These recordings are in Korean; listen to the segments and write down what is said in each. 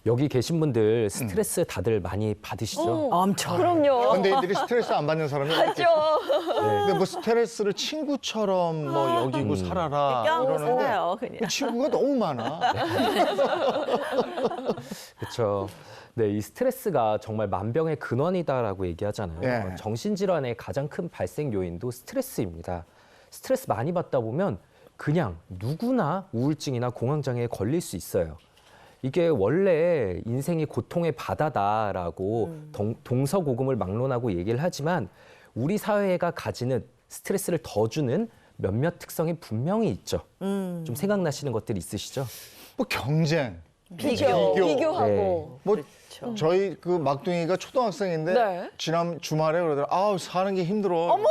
여기 계신 분들 스트레스 다들 많이 받으시죠? 엄청. 그럼요. 근데 애들이 스트레스 안 받는 사람이 맞죠. 근데 뭐 스트레스를 친구처럼 뭐 여기고 살아라 껴안고 이러는데 살아요, 그냥. 그 친구가 너무 많아. 그렇죠. 네, 이 스트레스가 정말 만병의 근원이다라고 얘기하잖아요. 예. 정신질환의 가장 큰 발생 요인도 스트레스입니다. 스트레스 많이 받다 보면 그냥 누구나 우울증이나 공황장애에 걸릴 수 있어요. 이게 원래 인생이 고통의 바다다라고 동서고금을 막론하고 얘기를 하지만 우리 사회가 가지는 스트레스를 더 주는 몇몇 특성이 분명히 있죠. 좀 생각나시는 것들이 있으시죠? 뭐 경쟁. 비교하고. 뭐 저희 그 막둥이가 초등학생인데 네. 지난 주말에 그러더라. 아우 사는 게 힘들어. 어머.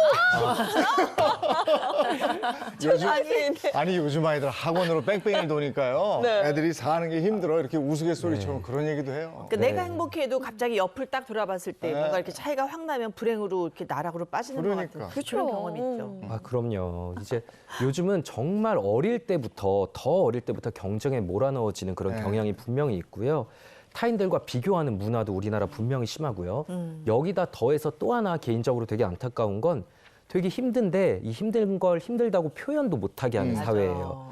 아니 요즘 아이들 학원으로 뺑뺑이를 도니까요. 네. 애들이 사는 게 힘들어 이렇게 우스갯소리처럼 그런 얘기도 해요. 그러니까 내가 행복해도 갑자기 옆을 딱 돌아봤을 때 뭔가 이렇게 차이가 확 나면 불행으로 이렇게 나락으로 빠지는 것 그러니까. 같은 그런 경험이 있죠. 아, 그럼요. 이제 요즘은 정말 더 어릴 때부터 경쟁에 몰아넣어지는 그런 네. 경향이 분명히 있고요. 타인들과 비교하는 문화도 우리나라 분명히 심하고요. 여기다 더해서 또 하나 개인적으로 되게 안타까운 건 되게 힘든데 이 힘든 걸 힘들다고 표현도 못하게 하는 사회예요.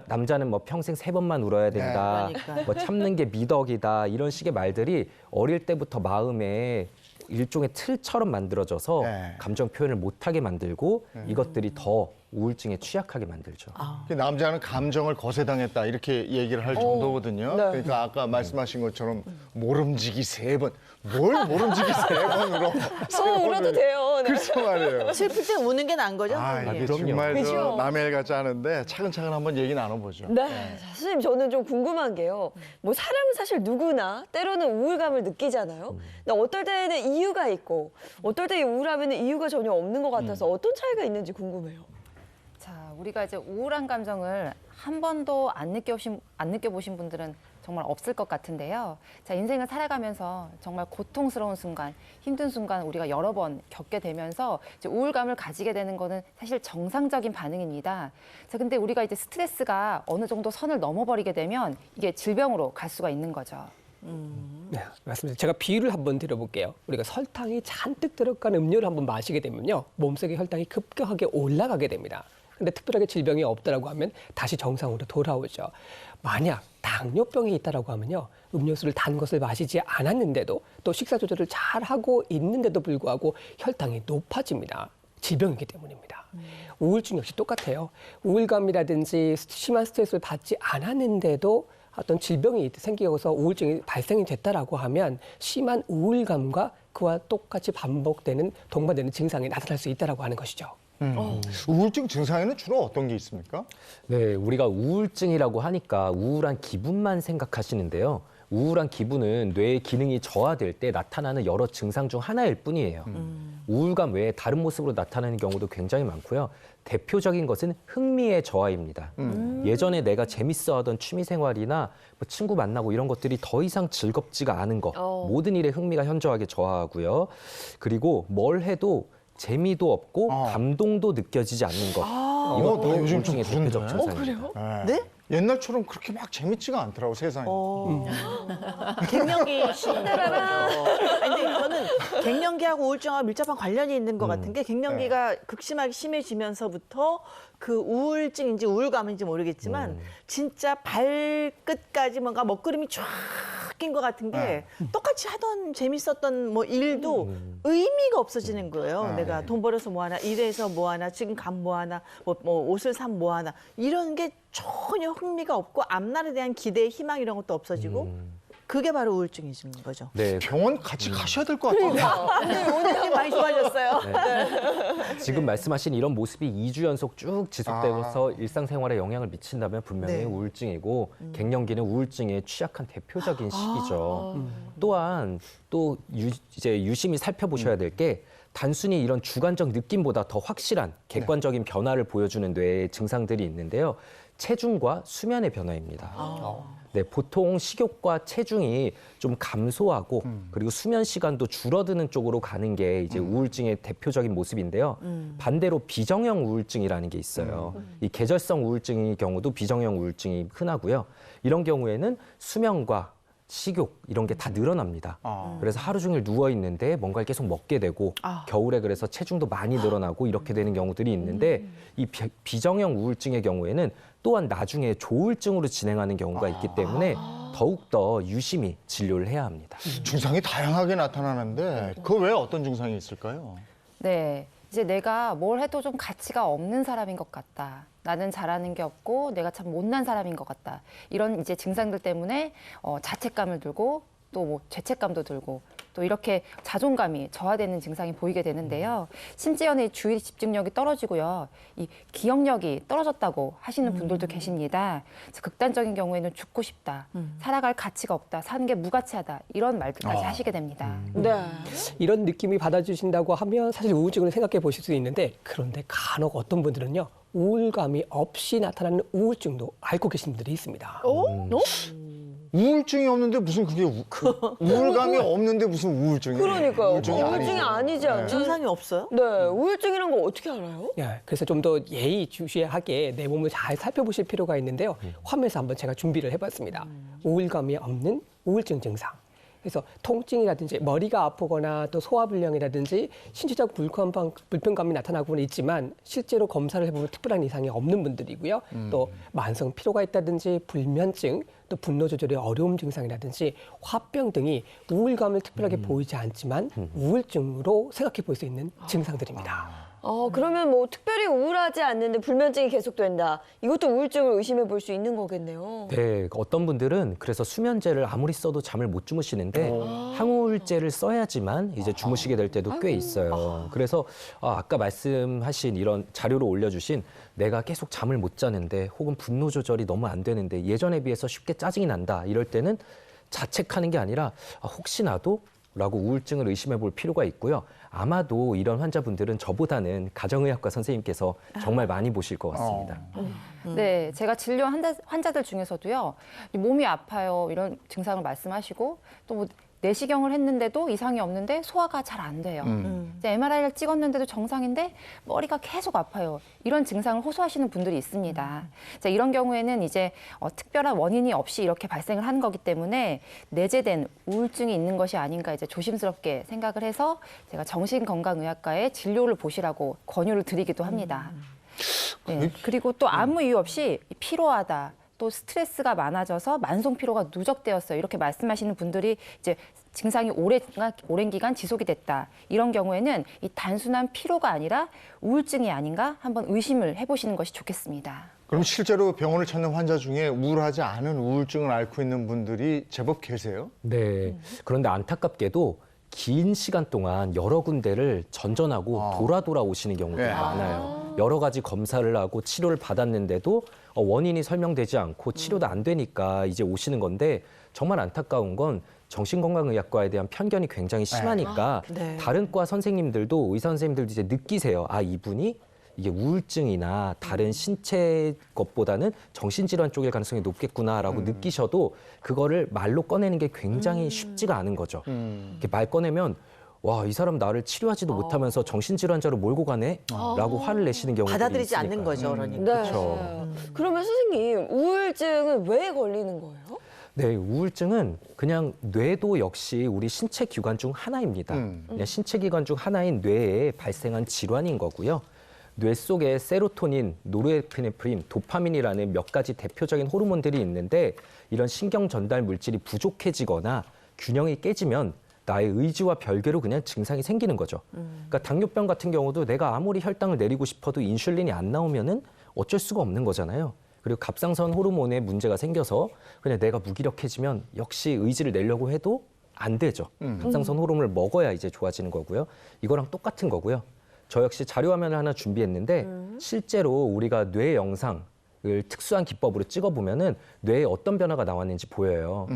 남자는 뭐 평생 3번만 울어야 된다. 네, 그러니까요. 뭐 참는 게 미덕이다. 이런 식의 말들이 어릴 때부터 마음에 일종의 틀처럼 만들어져서 네. 감정 표현을 못하게 만들고 이것들이 더 우울증에 취약하게 만들죠. 그 남자는 감정을 거세당했다 이렇게 얘기를 할 정도거든요. 네. 그러니까 아까 말씀하신 것처럼 모름지기 3번. 뭘 모름지기 3번으로. 울어도 돼요. 네. 그렇죠 말이에요. 슬플 때 우는 게 나은 거죠? 아, 선생님? 이게 그럼요. 정말 저 그죠? 남의 일 같지 않은데 차근차근 한번 얘기 나눠보죠. 네. 자, 선생님 저는 좀 궁금한 게요. 뭐 사람은 사실 누구나 때로는 우울감을 느끼잖아요. 근데 어떨 때는 이유가 있고 어떨 때 우울하면 이유가 전혀 없는 것 같아서 어떤 차이가 있는지 궁금해요. 자, 우리가 이제 우울한 감정을 한 번도 안 느껴보신 분들은 정말 없을 것 같은데요. 자, 인생을 살아가면서 정말 고통스러운 순간, 힘든 순간 우리가 여러 번 겪게 되면서 이제 우울감을 가지게 되는 거는 사실 정상적인 반응입니다. 자, 근데 우리가 이제 스트레스가 어느 정도 선을 넘어버리게 되면 이게 질병으로 갈 수가 있는 거죠. 네, 맞습니다. 제가 비유를 한번 드려볼게요. 우리가 설탕이 잔뜩 들어간 음료를 한번 마시게 되면요, 몸속의 혈당이 급격하게 올라가게 됩니다. 근데 특별하게 질병이 없다라고 하면 다시 정상으로 돌아오죠. 만약 당뇨병이 있다라고 하면요, 음료수를 단 것을 마시지 않았는데도 또 식사 조절을 잘 하고 있는데도 불구하고 혈당이 높아집니다. 질병이기 때문입니다. 우울증 역시 똑같아요. 우울감이라든지 심한 스트레스를 받지 않았는데도 어떤 질병이 생겨서 우울증이 발생이 됐다라고 하면 심한 우울감과 그와 똑같이 반복되는 동반되는 증상이 나타날 수 있다라고 하는 것이죠. 우울증 증상에는 주로 어떤 게 있습니까? 네, 우리가 우울증이라고 하니까 우울한 기분만 생각하시는데요. 우울한 기분은 뇌의 기능이 저하될 때 나타나는 여러 증상 중 하나일 뿐이에요. 우울감 외에 다른 모습으로 나타나는 경우도 굉장히 많고요. 대표적인 것은 흥미의 저하입니다. 예전에 내가 재밌어하던 취미생활이나 뭐 친구 만나고 이런 것들이 더 이상 즐겁지가 않은 것, 모든 일에 흥미가 현저하게 저하하고요. 그리고 뭘 해도 재미도 없고 감동도 느껴지지 않는 것. 이것도 나 요즘 우울증의 좀 대표적 그런데? 증상입니다. 네? 옛날처럼 그렇게 막 재밌지가 않더라고 세상이. 갱년기 시대라라. 아니 근데 저는 갱년기하고 우울증하고 밀접한 관련이 있는 것 같은 게 갱년기가 극심하게 심해지면서부터 그 우울증인지 우울감인지 모르겠지만 진짜 발끝까지 뭔가 먹구름이 쫙 낀 것 같은 게 똑같이 하던 재밌었던 뭐 일도 의미가 없어지는 거예요. 내가 돈 벌어서 뭐 하나, 일해서 뭐 하나, 지금 감 뭐 하나, 뭐 옷을 산 뭐 하나 이런 게 전혀 흥미가 없고 앞날에 대한 기대, 희망 이런 것도 없어지고 그게 바로 우울증이신 거죠. 네, 병원 같이 가셔야 될 것 같아요. 오늘 많이 좋아졌어요. 지금 말씀하신 이런 모습이 2주 연속 쭉 지속되면서 일상생활에 영향을 미친다면 분명히 네. 우울증이고 갱년기는 우울증에 취약한 대표적인 시기죠. 또한 또 이제 유심히 살펴보셔야 될 게 단순히 이런 주관적 느낌보다 더 확실한 객관적인 변화를 보여주는 뇌의 증상들이 있는데요. 체중과 수면의 변화입니다. 네, 보통 식욕과 체중이 좀 감소하고 그리고 수면 시간도 줄어드는 쪽으로 가는 게 이제 우울증의 대표적인 모습인데요. 반대로 비정형 우울증이라는 게 있어요. 이 계절성 우울증의 경우도 비정형 우울증이 흔하고요. 이런 경우에는 수면과 식욕 이런 게 다 늘어납니다. 아. 그래서 하루 종일 누워 있는데 뭔가를 계속 먹게 되고 겨울에 그래서 체중도 많이 늘어나고 이렇게 되는 경우들이 있는데 이 비정형 우울증의 경우에는 또한 나중에 조울증으로 진행하는 경우가 있기 때문에 더욱더 유심히 진료를 해야 합니다. 증상이 다양하게 나타나는데 그 외에 어떤 증상이 있을까요? 네. 이제 내가 뭘 해도 좀 가치가 없는 사람인 것 같다. 나는 잘하는 게 없고 내가 참 못난 사람인 것 같다. 이런 이제 증상들 때문에 자책감을 들고 또 뭐 죄책감도 들고 또 이렇게 자존감이 저하되는 증상이 보이게 되는데요. 심지어는 이 주의 집중력이 떨어지고요. 이 기억력이 떨어졌다고 하시는 분들도 계십니다. 그래서 극단적인 경우에는 죽고 싶다. 살아갈 가치가 없다. 사는 게 무가치하다. 이런 말들까지 하시게 됩니다. 네. 이런 느낌이 받아주신다고 하면 사실 우울증을 생각해 보실 수 있는데 그런데 간혹 어떤 분들은요. 우울감이 없이 나타나는 우울증도 앓고 계신 분들이 있습니다. 우울증이 없는데 무슨 그게 우울감이 없는데 무슨 우울증이에요? 그러니까요. 우울증이 우울증이 아니지 않나요? 증상이 없어요? 네, 우울증이란 거 어떻게 알아요? 예, 그래서 좀 더 예의주시하게 내 몸을 잘 살펴보실 필요가 있는데요. 화면에서 한번 제가 준비를 해봤습니다. 우울감이 없는 우울증 증상. 그래서 통증이라든지 머리가 아프거나 또 소화불량이라든지 신체적 불편감이 나타나고는 있지만 실제로 검사를 해보면 특별한 이상이 없는 분들이고요. 또 만성 피로가 있다든지 불면증, 또 분노 조절의 어려움 증상이라든지 화병 등이 우울감을 특별하게 보이지 않지만 우울증으로 생각해 볼 수 있는 증상들입니다. 그러면 뭐 특별히 우울하지 않는데 불면증이 계속된다. 이것도 우울증을 의심해 볼 수 있는 거겠네요. 네, 어떤 분들은 그래서 수면제를 아무리 써도 잠을 못 주무시는데 항우울제를 써야지만 이제 주무시게 될 때도 꽤 있어요. 그래서 아까 말씀하신 이런 자료로 올려주신 내가 계속 잠을 못 자는데 혹은 분노 조절이 너무 안 되는데 예전에 비해서 쉽게 짜증이 난다. 이럴 때는 자책하는 게 아니라 혹시나도 라고 우울증을 의심해 볼 필요가 있고요. 아마도 이런 환자분들은 저보다는 가정의학과 선생님께서 정말 많이 보실 것 같습니다. 네, 제가 진료한 환자들 중에서도요, 이 몸이 아파요 이런 증상을 말씀하시고 또 뭐 내시경을 했는데도 이상이 없는데 소화가 잘 안 돼요. 이제 MRI를 찍었는데도 정상인데 머리가 계속 아파요. 이런 증상을 호소하시는 분들이 있습니다. 자, 이런 경우에는 이제 특별한 원인이 없이 이렇게 발생을 하는 거기 때문에 내재된 우울증이 있는 것이 아닌가 이제 조심스럽게 생각을 해서 제가 정신건강의학과에 진료를 보시라고 권유를 드리기도 합니다. 네, 그리고 또 아무 이유 없이 피로하다. 또 스트레스가 많아져서 만성 피로가 누적되었어요. 이렇게 말씀하시는 분들이 이제 증상이 오랜 기간 지속이 됐다. 이런 경우에는 이 단순한 피로가 아니라 우울증이 아닌가 한번 의심을 해보시는 것이 좋겠습니다. 그럼 실제로 병원을 찾는 환자 중에 우울하지 않은 우울증을 앓고 있는 분들이 제법 계세요? 네. 그런데 안타깝게도 긴 시간 동안 여러 군데를 전전하고 돌아 오시는 경우가 네. 많아요. 여러 가지 검사를 하고 치료를 받았는데도 원인이 설명되지 않고 치료도 안 되니까 이제 오시는 건데 정말 안타까운 건 정신건강의학과에 대한 편견이 굉장히 심하니까 네. 다른 과 선생님들도 의사 선생님들도 이제 느끼세요. 이분이 이게 우울증이나 다른 신체 것보다는 정신질환 쪽일 가능성이 높겠구나라고 느끼셔도 그거를 말로 꺼내는 게 굉장히 쉽지가 않은 거죠. 이렇게 말 꺼내면 와, 이 사람 나를 치료하지도 못하면서 정신질환자로 몰고 가네? 라고 화를 내시는 경우가 받아들이지 있으니까요. 않는 거죠, 그러니까. 네. 그렇죠. 그러면 선생님, 우울증은 왜 걸리는 거예요? 네, 우울증은 그냥 뇌도 역시 우리 신체 기관 중 하나입니다. 그냥 신체 기관 중 하나인 뇌에 발생한 질환인 거고요. 뇌 속에 세로토닌, 노르에피네프린, 도파민이라는 몇 가지 대표적인 호르몬들이 있는데 이런 신경 전달 물질이 부족해지거나 균형이 깨지면 나의 의지와 별개로 그냥 증상이 생기는 거죠. 그러니까 당뇨병 같은 경우도 내가 아무리 혈당을 내리고 싶어도 인슐린이 안 나오면은 어쩔 수가 없는 거잖아요. 그리고 갑상선 호르몬에 문제가 생겨서 그냥 내가 무기력해지면 역시 의지를 내려고 해도 안 되죠. 갑상선 호르몬을 먹어야 이제 좋아지는 거고요. 이거랑 똑같은 거고요. 저 역시 자료 화면을 하나 준비했는데 실제로 우리가 뇌 영상을 특수한 기법으로 찍어보면은 뇌에 어떤 변화가 나왔는지 보여요.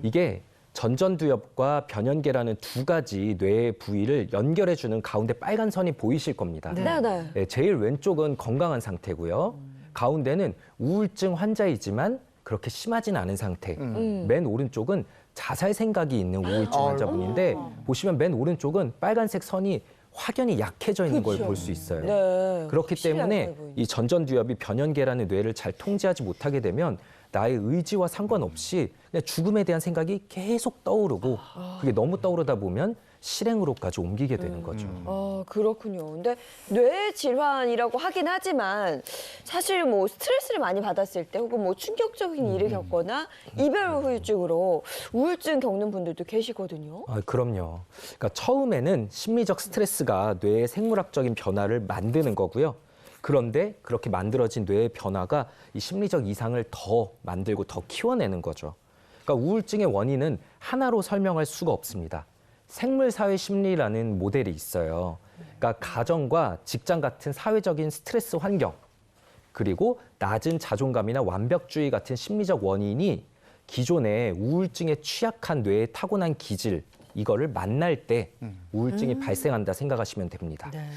이게 전전두엽과 변연계라는 두 가지 뇌의 부위를 연결해주는 가운데 빨간 선이 보이실 겁니다. 네. 네, 제일 왼쪽은 건강한 상태고요. 가운데는 우울증 환자이지만 그렇게 심하진 않은 상태. 맨 오른쪽은 자살 생각이 있는 우울증 환자분인데 보시면 맨 오른쪽은 빨간색 선이 확연히 약해져 있는 걸 볼 수 있어요. 네. 그렇기 확실히 때문에 약해 보이네. 이 전전두엽이 변연계라는 뇌를 잘 통제하지 못하게 되면 나의 의지와 상관없이 그냥 죽음에 대한 생각이 계속 떠오르고 그게 너무 떠오르다 보면 실행으로까지 옮기게 되는 거죠. 그렇군요. 근데 뇌 질환이라고 하긴 하지만 사실 뭐 스트레스를 많이 받았을 때 혹은 뭐 충격적인 일을 겪거나 이별 후유증으로 우울증 겪는 분들도 계시거든요. 아, 그럼요. 그러니까 처음에는 심리적 스트레스가 뇌의 생물학적인 변화를 만드는 거고요. 그런데 그렇게 만들어진 뇌의 변화가 이 심리적 이상을 더 만들고 더 키워내는 거죠. 그러니까 우울증의 원인은 하나로 설명할 수가 없습니다. 생물사회 심리라는 모델이 있어요. 그러니까 가정과 직장 같은 사회적인 스트레스 환경, 그리고 낮은 자존감이나 완벽주의 같은 심리적 원인이 기존의 우울증에 취약한 뇌의 타고난 기질, 이거를 만날 때 우울증이 발생한다 생각하시면 됩니다.